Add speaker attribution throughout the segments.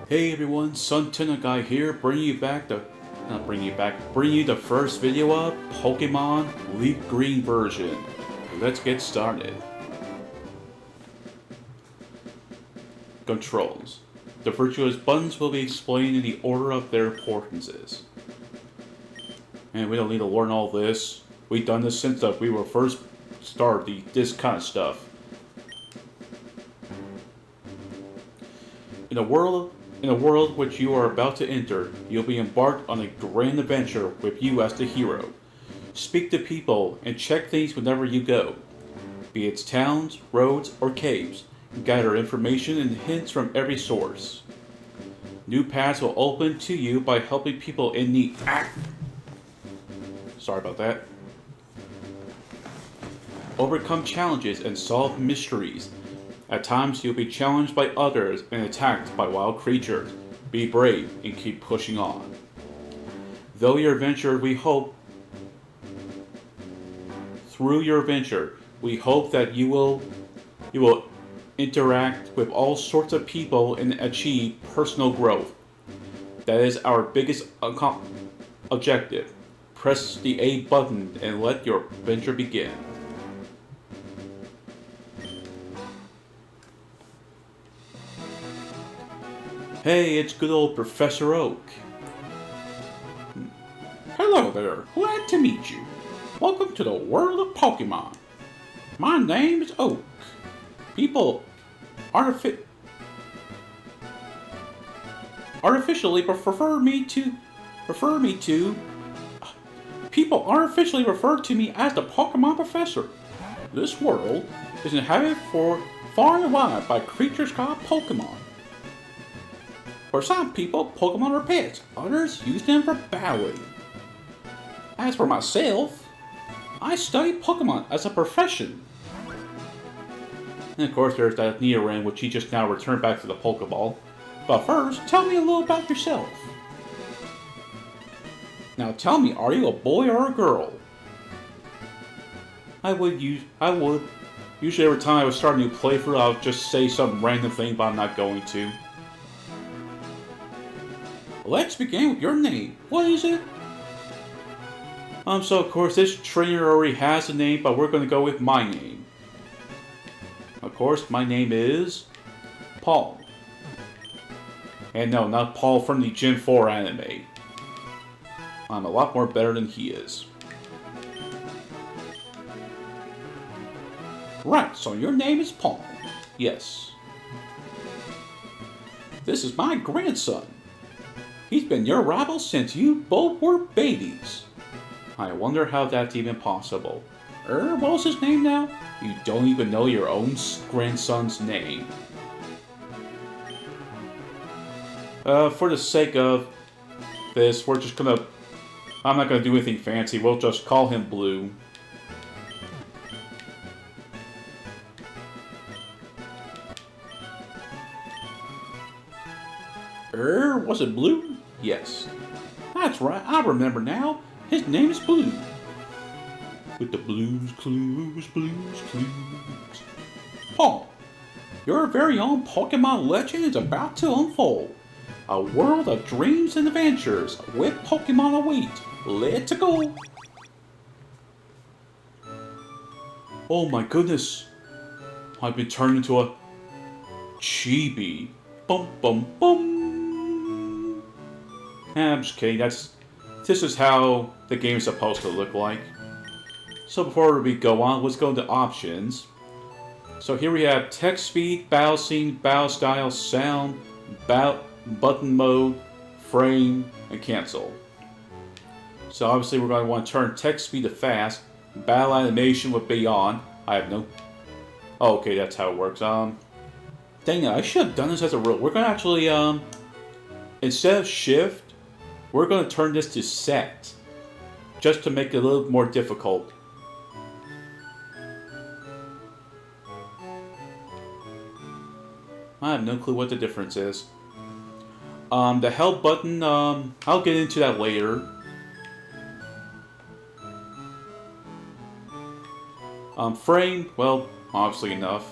Speaker 1: Hey everyone, Sun10 Guy here, bringing you the first video of Pokemon leafgreen version. Let's get started. Controls. The virtuous buttons will be explained in the order of their importances. And we don't need to learn all this. We've done this since we were first started this kind of stuff. In a world which you are about to enter, you'll be embarked on a grand adventure with you as the hero. Speak to people and check things whenever you go, be it towns, roads, or caves. Gather information and hints from every source. New paths will open to you by helping people in need. Sorry about that. Overcome challenges and solve mysteries. At times, you'll be challenged by others and attacked by wild creatures. Be brave and keep pushing on. Through your adventure, we hope that you will interact with all sorts of people and achieve personal growth. That is our biggest objective. Press the A button and let your adventure begin. Hey, it's good old Professor Oak.
Speaker 2: Hello there, glad to meet you. Welcome to the world of Pokemon. My name is Oak. People artificially refer to me as the Pokemon Professor. This world is inhabited for far and wide by creatures called Pokemon. For some people, Pokemon are pets, others use them for battling. As for myself, I study Pokemon as a profession.
Speaker 1: And of course there's that Nidoran, which he just now returned back to the Pokeball.
Speaker 2: But first, tell me a little about yourself. Now tell me, are you a boy or a girl?
Speaker 1: I would usually every time I would start a new playthrough, I would just say some random thing, but I'm not going to.
Speaker 2: Let's begin with your name. What is it?
Speaker 1: So of course this trainer already has a name, but we're going to go with my name. Of course, my name is Paul. And no, not Paul from the Gen 4 anime. I'm a lot more better than he is.
Speaker 2: Right, so your name is Paul.
Speaker 1: Yes.
Speaker 2: This is my grandson. He's been your rival since you both were babies.
Speaker 1: I wonder how that's even possible.
Speaker 2: What was his name now?
Speaker 1: You don't even know your own grandson's name. For the sake of this, I'm not gonna do anything fancy, we'll just call him Blue.
Speaker 2: Was it Blue?
Speaker 1: Yes.
Speaker 2: That's right, I remember now. His name is Blue.
Speaker 1: With the blues clues.
Speaker 2: Paul, your very own Pokemon legend is about to unfold. A world of dreams and adventures with Pokemon await. Let's go!
Speaker 1: Oh my goodness! I've been turned into a chibi. Bum bum bum! I'm just kidding, this is how the game is supposed to look like. So before we go on, let's go into options. So here we have text speed, battle scene, battle style, sound, button mode, frame, and cancel. So obviously we're going to want to turn text speed to fast, battle animation would be on. I have no... Oh, okay, that's how it works. Dang it, I should have done this as a rule. We're going to actually, instead of shift, we're going to turn this to set, just to make it a little more difficult. I have no clue what the difference is. The help button, I'll get into that later. Frame, well, obviously enough.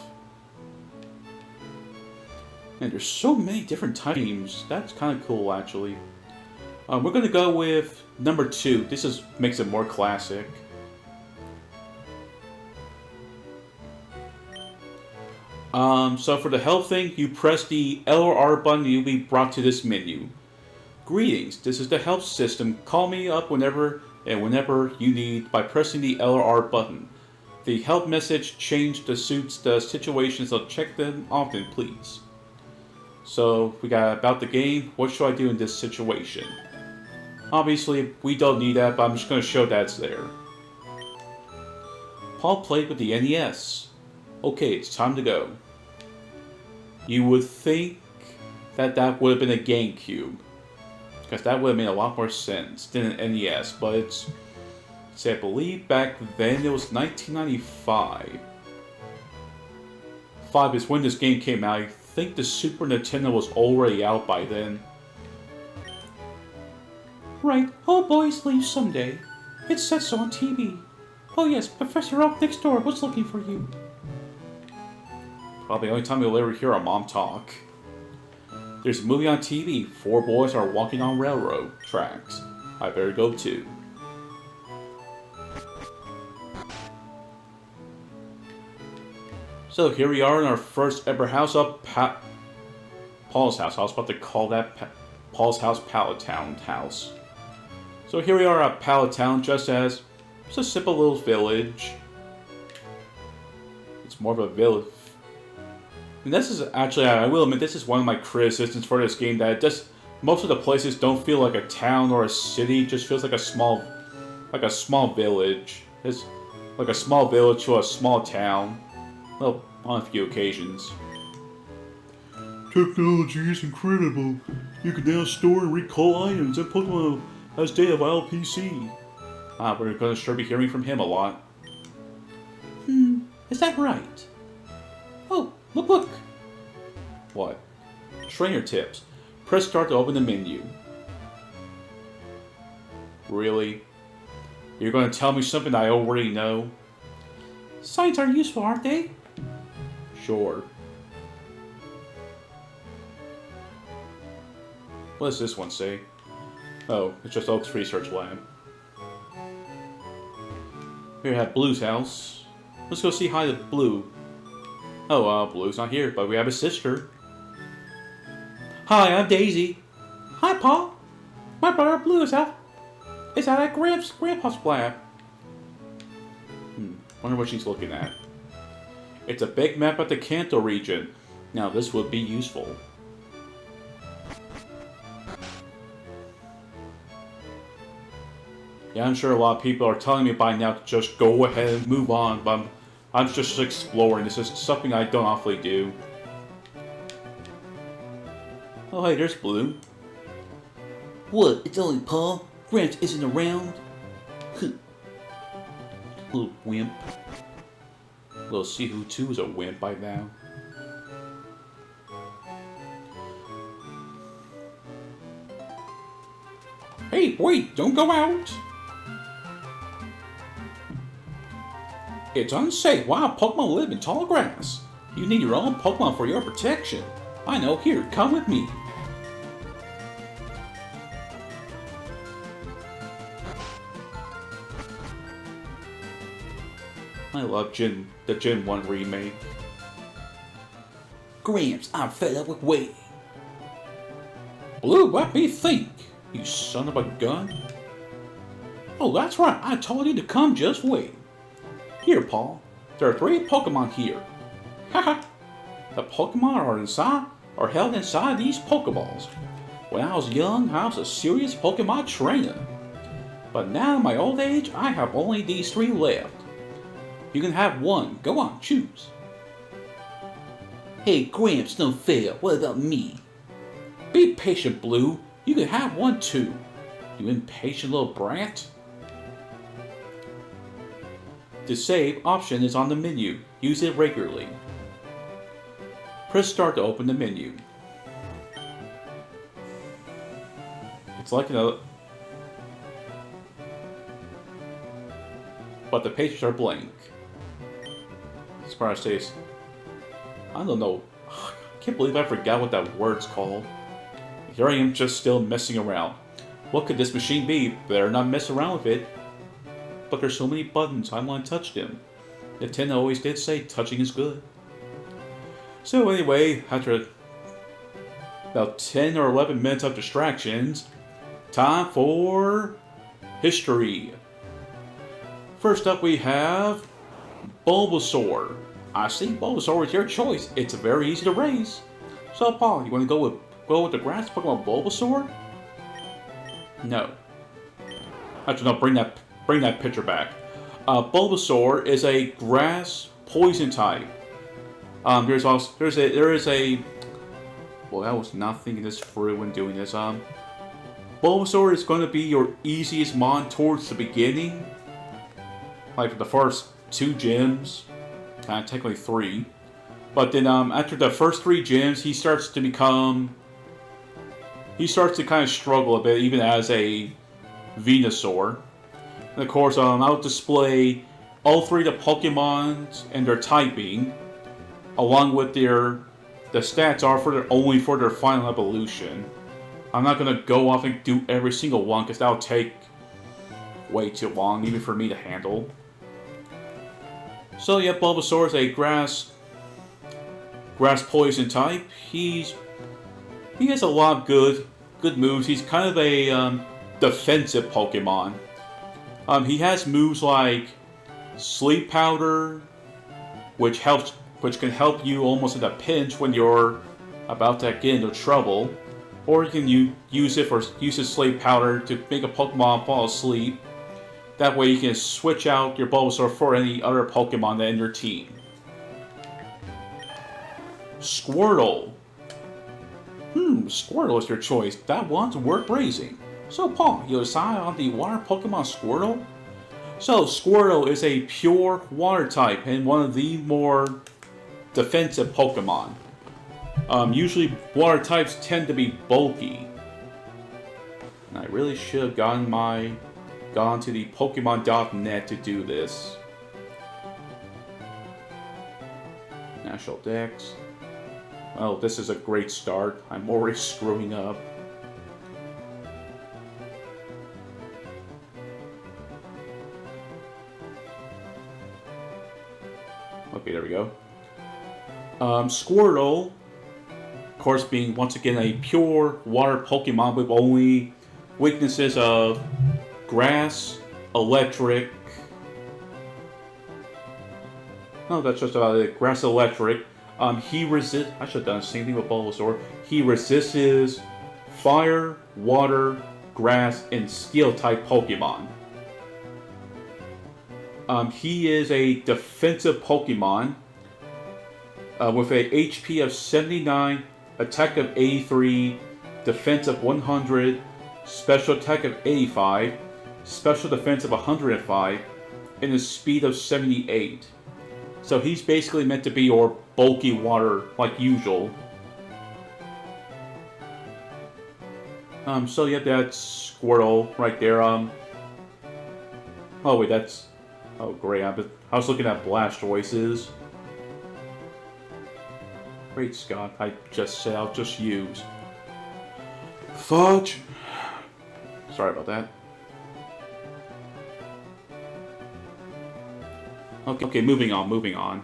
Speaker 1: And there's so many different types. That's kind of cool, actually. We're gonna go with number 2. This makes it more classic. So for the help thing, you press the L or R button and you'll be brought to this menu. Greetings, this is the help system. Call me up whenever you need by pressing the L or R button. The help message change to suits the situation, so check them often, please. So we got about the game. What should I do in this situation? Obviously, we don't need that, but I'm just going to show that it's there. Paul played with the NES. Okay, it's time to go. You would think that would have been a GameCube, because that would have made a lot more sense than an NES, but I believe back then it was 1995. 5 is when this game came out. I think the Super Nintendo was already out by then. Right, all boys leave someday. It says so on TV. Oh yes, Professor Oak next door was looking for you. Probably the only time you'll ever hear our mom talk. There's a movie on TV. 4 boys are walking on railroad tracks. I better go too. So here we are in our first ever house up Paul's house. I was about to call that Paul's house Pallet Town house. So here we are at Pallet Town, just as it's a simple little village. It's more of a village. And this is actually, I will admit, this is one of my criticisms for this game, that most of the places don't feel like a town or a city. It just feels like a small village. It's like a small village to a small town. Well, on a few occasions. Technology is incredible. You can now store and recall items, and Pokemon has data via PC. We're going to sure be hearing from him a lot. Is that right? Oh, look! What? Trainer tips. Press start to open the menu. Really? You're going to tell me something I already know? Signs are useful, aren't they? Sure. What does this one say? Oh, it's just Oak's research lab. Here we have Blue's house. Let's go see hi to Blue. Oh, Blue's not here, but we have a sister. Hi, I'm Daisy. Hi, Paul. My brother Blue is out at Grandpa's lab. Wonder what she's looking at. It's a big map of the Kanto region. Now this would be useful. Yeah, I'm sure a lot of people are telling me by now to just go ahead and move on, but I'm just exploring. This is something I don't awfully do. Oh, hey, there's Blue. What? It's only Paul? Gramps isn't around? Little wimp. We'll see who too is a wimp by now. Hey, wait! Don't go out! It's unsafe. Wow, Pokemon live in tall grass. You need your own Pokemon for your protection. I know. Here, come with me. I love the Gen 1 remake. Gramps, I'm fed up with waiting. Blue, let me think, you son of a gun. Oh, that's right, I told you to come, just wait. Here, Paul, there are 3 Pokemon here. Haha, the Pokemon are held inside these Pokeballs. When I was young, I was a serious Pokemon trainer. But now in my old age, I have only these 3 left. You can have one. Go on, choose. Hey, Gramps, no fair. What about me? Be patient, Blue. You can have one too. You impatient little brat. The save option is on the menu. Use it regularly. Press start to open the menu. It's like another... But the pages are blank. As far as I don't know. I can't believe I forgot what that word's called. Here I am just still messing around. What could this machine be? Better not mess around with it. But there's so many buttons, I want to touch them. Nintendo always did say touching is good. So anyway, after about 10 or 11 minutes of distractions, time for history. First up we have Bulbasaur. I see Bulbasaur is your choice. It's very easy to raise. So Paul, you want to go with the grass Pokemon Bulbasaur? No. Actually, no. Bring that picture back. Bulbasaur is a grass poison type. There is a. Well, I was not thinking this through when doing this. Bulbasaur is going to be your easiest mon towards the beginning, like for the first 2 gyms, technically 3. But then after the first 3 gyms, he starts to kind of struggle a bit, even as a Venusaur. And of course, I'll display all 3 of the Pokemons and their typing, along with the stats are only for their final evolution. I'm not gonna go off and do every single one because that'll take way too long, even for me to handle. So yeah, Bulbasaur is a grass poison type. He has a lot of good moves. He's kind of a defensive Pokemon. He has moves like Sleep Powder, which can help you almost in a pinch when you're about to get into trouble, or you can use his Sleep Powder to make a Pokemon fall asleep. That way you can switch out your Bulbasaur for any other Pokemon in your team. Squirtle. Squirtle is your choice. That one's worth raising. So Paul, you decide on the water Pokemon Squirtle? So Squirtle is a pure water type and one of the more defensive Pokemon. Usually water types tend to be bulky. And I really should have gone to the Pokemon.net to do this. National Dex. Well, this is a great start. I'm already screwing up. Okay, there we go. Squirtle, of course, being once again a pure water Pokemon with only weaknesses of grass, electric. No, that's just about it. Grass, electric. He resists. I should have done the same thing with Bulbasaur. He resists fire, water, grass, and steel type Pokemon. He is a defensive Pokemon with a HP of 79, attack of 83, defense of 100, special attack of 85, special defense of 105, and a speed of 78. So he's basically meant to be your bulky water like usual. So yeah, that's Squirtle right there. Oh wait, that's... Oh great, I was looking at Blastoises. Great Scott, I just said I'll just use. Fudge! Sorry about that. Okay, moving on.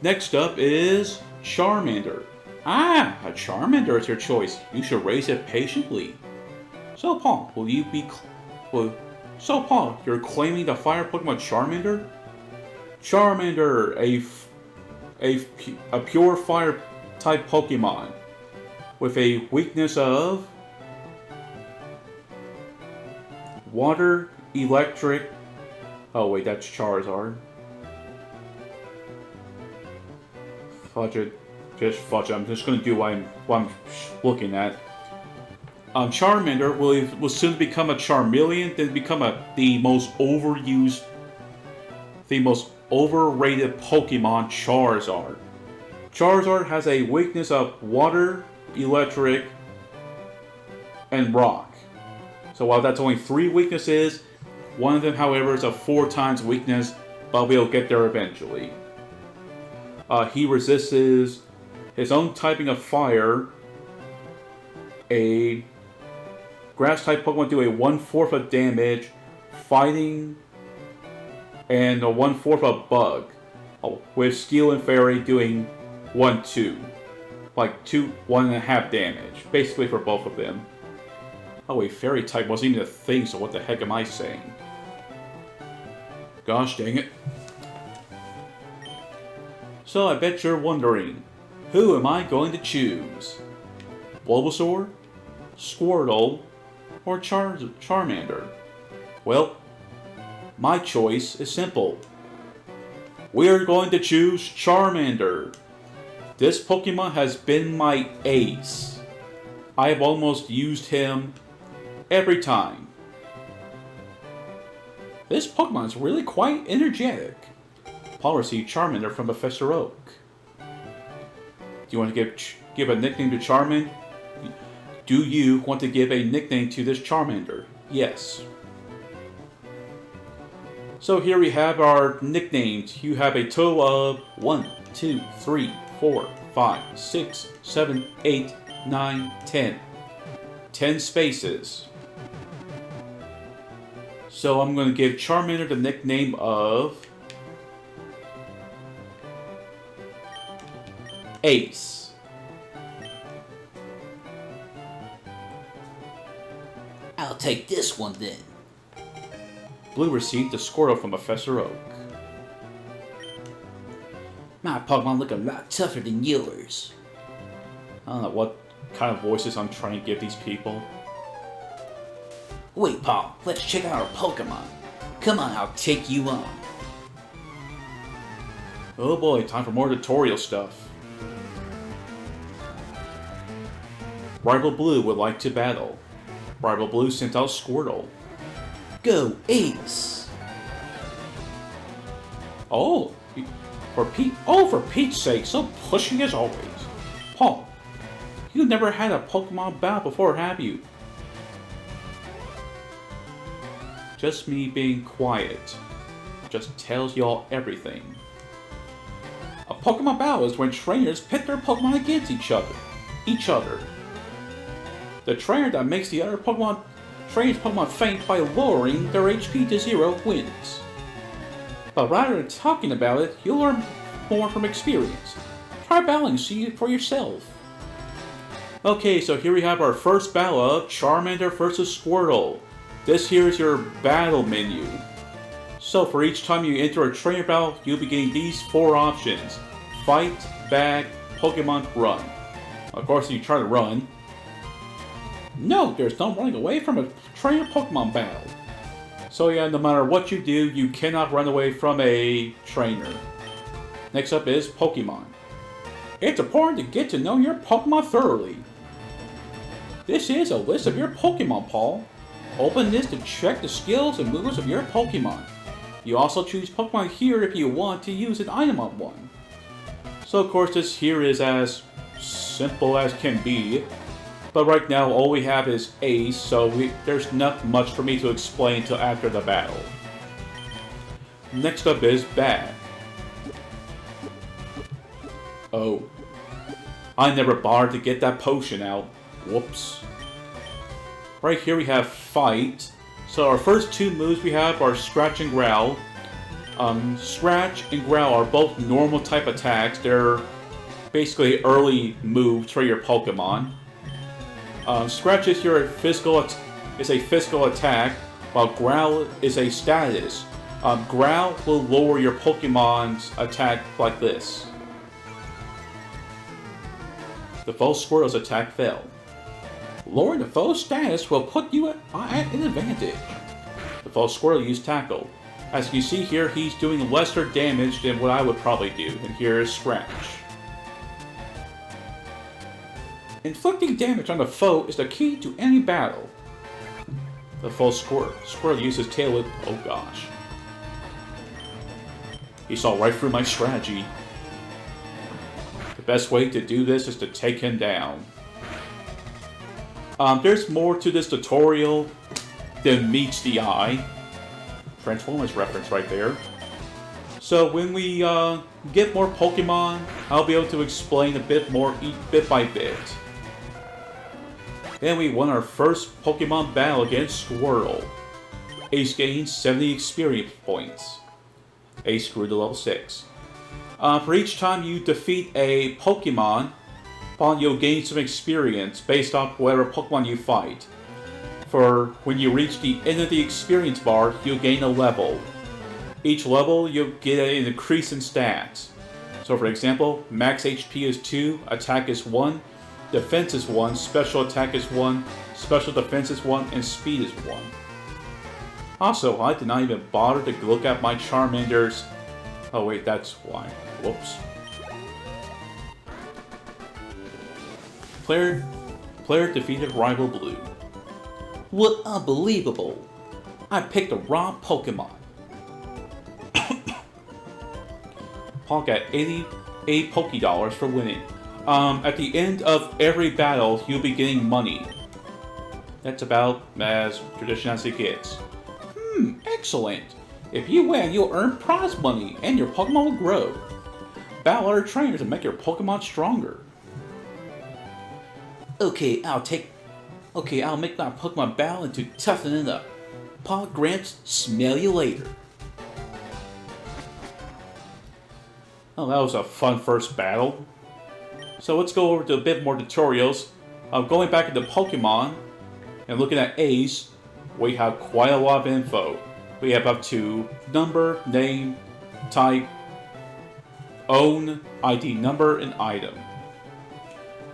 Speaker 1: Next up is Charmander. A Charmander is your choice. You should raise it patiently. So Paul, you're claiming the fire Pokemon Charmander? Charmander, a pure fire type Pokemon with a weakness of water, electric. Oh wait, that's Charizard. Fudge it. Just fudge it. I'm just going to do what I'm looking at. Charmander will soon become a Charmeleon, then become the most overused, the most overrated Pokemon, Charizard. Charizard has a weakness of water, electric, and rock. So while that's only 3 weaknesses, one of them, however, is a 4 times weakness, but we'll get there eventually. He resists his own typing of fire. A grass-type Pokemon do a 1/4 of damage, fighting, and a 1/4 of bug. With Steel and Fairy doing 1/2. Like 1.5 damage. Basically for both of them. Oh wait, Fairy type wasn't even a thing, so what the heck am I saying? Gosh dang it. So I bet you're wondering, who am I going to choose? Bulbasaur, Squirtle, or Charmander? Well, my choice is simple. We're going to choose Charmander. This Pokemon has been my ace. I have almost used him every time. This Pokemon is really quite energetic. Paul received Charmander from Professor Oak. Do you want to give a nickname to Charmander? Do you want to give a nickname to this Charmander? Yes. So here we have our nicknames. You have a total of 1, 2, 3, 4, 5, 6, 7, 8, 9, 10. 10 spaces. So I'm going to give Charmander the nickname of Ace.
Speaker 3: I'll take this one then.
Speaker 1: Blue received the Squirtle from Professor Oak.
Speaker 3: My Pokemon look a lot tougher than yours.
Speaker 1: I don't know what kind of voices I'm trying to give these people.
Speaker 3: Wait, Paul, let's check out our Pokemon. Come on, I'll take you on.
Speaker 1: Oh boy, time for more tutorial stuff. Rival Blue would like to battle. Rival Blue sent out Squirtle.
Speaker 3: Go, Ace!
Speaker 1: Oh, for Pete's sake, so pushing as always. Paul, you never had a Pokemon battle before, have you? Just me being quiet. Just tells y'all everything. A Pokemon battle is when trainers pit their Pokemon against each other. The trainer that makes the other trainer's Pokemon faint by lowering their HP to 0 wins. But rather than talking about it, you'll learn more from experience. Try battling, see it for yourself. Okay, so here we have our first battle of Charmander versus Squirtle. This here is your battle menu. So for each time you enter a trainer battle, you'll be getting these 4 options. Fight, bag, Pokemon, run. Of course, if you try to run, no, there's no running away from a trainer Pokemon battle. So yeah, no matter what you do, you cannot run away from a trainer. Next up is Pokemon. It's important to get to know your Pokemon thoroughly. This is a list of your Pokemon, Paul. Open this to check the skills and movements of your Pokemon. You also choose Pokemon here if you want to use an item on one. So of course this here is as simple as can be. But right now all we have is Ace, so there's not much for me to explain until after the battle. Next up is Bag. Oh. I never bothered to get that potion out. Whoops. Right here we have Fight. So our first 2 moves we have are Scratch and Growl. Scratch and Growl are both normal type attacks. They're basically early moves for your Pokemon. Scratch is a physical attack, while Growl is a status. Growl will lower your Pokemon's attack like this. The foe's Squirtle's attack fell. Lowering the foe's status will put you at an advantage. The foe's Squirtle used Tackle. As you can see here, he's doing lesser damage than what I would probably do, and here is Scratch. Inflicting damage on the foe is the key to any battle. The foe's Squirtle uses Tail Whip. Oh gosh. He saw right through my strategy. The best way to do this is to take him down. There's more to this tutorial than meets the eye. Transformers reference right there. So when we get more Pokemon, I'll be able to explain a bit more bit by bit. Then we won our first Pokemon battle against Squirtle. Ace gained 70 experience points. Ace grew to level 6. For each time you defeat a Pokemon, you'll gain some experience based off whatever Pokemon you fight. For when you reach the end of the experience bar, you'll gain a level. Each level, you'll get an increase in stats. So for example, max HP is 2, attack is 1, defense is 1, special attack is 1, special defense is 1, and speed is 1. Also, I did not even bother to look at my Charmander's... Oh wait, that's why. Whoops. Player defeated rival blue.
Speaker 3: What unbelievable! I picked the wrong Pokemon.
Speaker 1: Paul got 88 Pokédollars for winning. At the end of every battle, you'll be getting money. That's about as tradition as it gets.
Speaker 2: Excellent. If you win, you'll earn prize money, and your Pokemon will grow. Battle other trainers and make your Pokemon stronger.
Speaker 3: Okay, I'll make my Pokemon battle into toughening up. Paul Gramps, smell you later.
Speaker 1: Oh, that was a fun first battle. So let's go over to a bit more tutorials. Going back into Pokemon and looking at Ace, we have quite a lot of info. We have up to number, name, type, own, ID number, and item.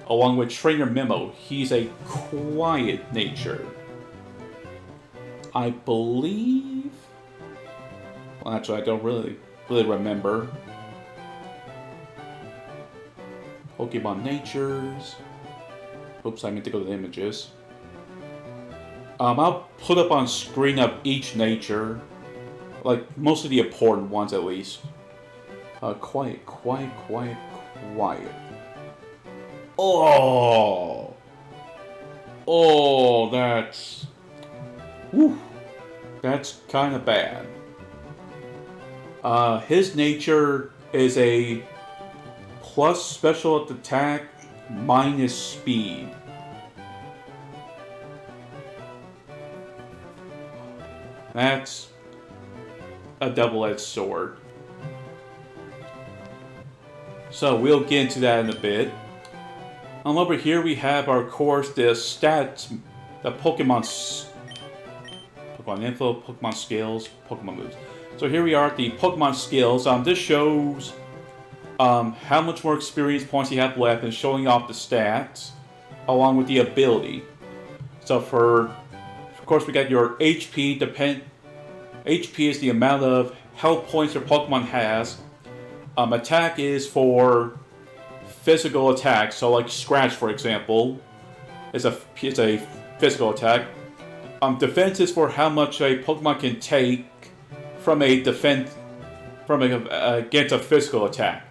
Speaker 1: Along with Trainer Memo, he's a quiet nature. I believe... Well, actually, I don't really remember. Pokemon Natures. Oops, I meant to go to the images. I'll put up on screen of each nature. Like, most of the important ones at least. Quiet. Oh! Oh, that's... Whew. That's kind of bad. His nature is a plus special attack minus speed. That's a double-edged sword. So we'll get into that in a bit. Over here we have, our course, the stats, the Pokemon info, Pokemon skills, Pokemon moves. So here we are at the Pokemon skills. This shows how much more experience points you have left and showing off the stats along with the ability. So of course we got your HP. HP is the amount of health points your Pokemon has. Attack is for physical attack. So like Scratch, for example, is a physical attack. Defense is for how much a Pokemon can take from against a physical attack.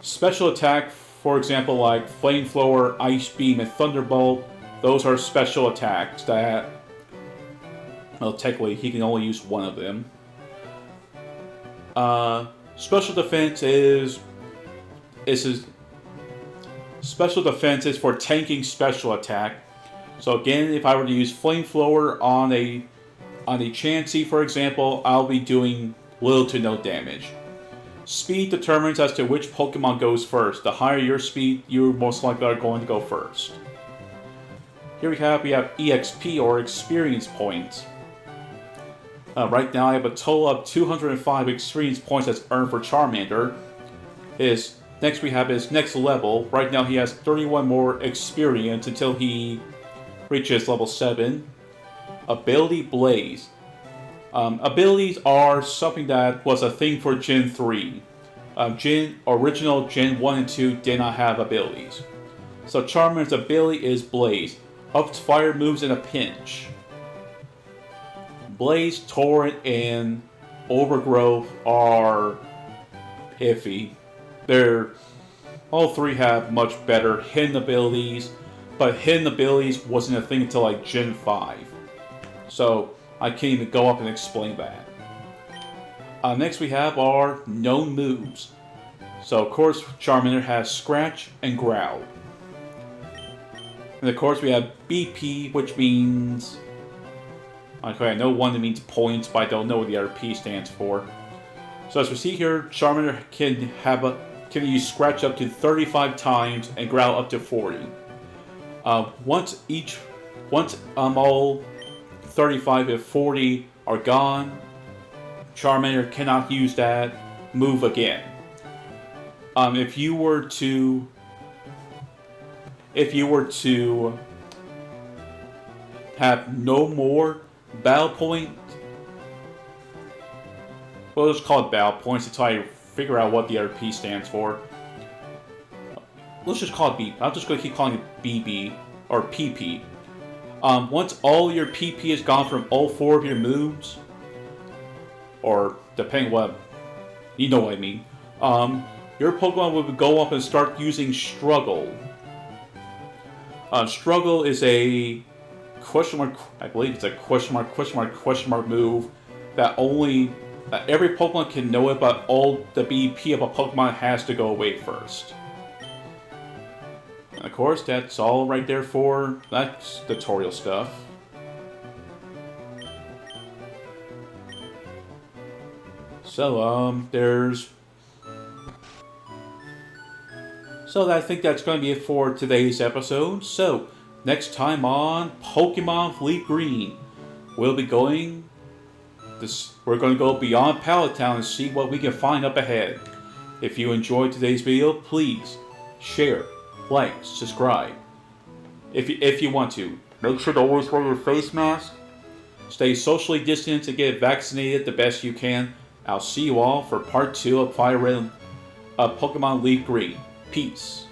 Speaker 1: Special attack, for example, like Flamethrower, Ice Beam, and Thunderbolt, those are special attacks that, well, technically he can only use one of them. Special defense is for tanking special attack. So again, if I were to use Flamethrower on a Chansey, for example, I'll be doing little to no damage. Speed determines as to which Pokemon goes first. The higher your speed, you most likely are going to go first. Here we have EXP, or experience points. Right now I have a total of 205 experience points that's earned for Charmander. Next we have his next level. Right now he has 31 more experience until he reaches level 7. Ability Blaze. Abilities are something that was a thing for Gen 3. Original Gen 1 and 2 did not have abilities. So Charmander's ability is Blaze. Ups fire moves in a pinch. Blaze, Torrent, and Overgrowth are iffy. All three have much better hidden abilities, but hidden abilities wasn't a thing until like Gen 5. So I can't even go up and explain that. Next we have our known moves. So of course Charmander has Scratch and Growl. And of course we have BP, which means... Okay, I know one that means points, but I don't know what the other P stands for. So as we see here, Charmander can use Scratch up to 35 times and Growl up to 40. Once all 35 and 40 are gone, Charmander cannot use that move again. If you were to have no more battle point, well, let's call it battle points until I figure out what the other P stands for. Let's just call it B. I'm just going to keep calling it BB or PP. Once all your PP is gone from all 4 of your moves, or depending what, you know what I mean, your Pokemon will go up and start using Struggle. Struggle is a question mark, I believe it's a question mark move that only every Pokemon can know it, but all the BP of a Pokemon has to go away first. And of course, that's all right there for that tutorial stuff. So, So I think that's going to be it for today's episode. So, next time on Pokemon Leaf Green, we're going to go beyond Pallet Town and see what we can find up ahead. If you enjoyed today's video, please share, like, subscribe. If you want to, make sure to always wear your face mask. Stay socially distanced and get vaccinated the best you can. I'll see you all for part 2 of Fire Red Pokemon Leaf Green. Peace.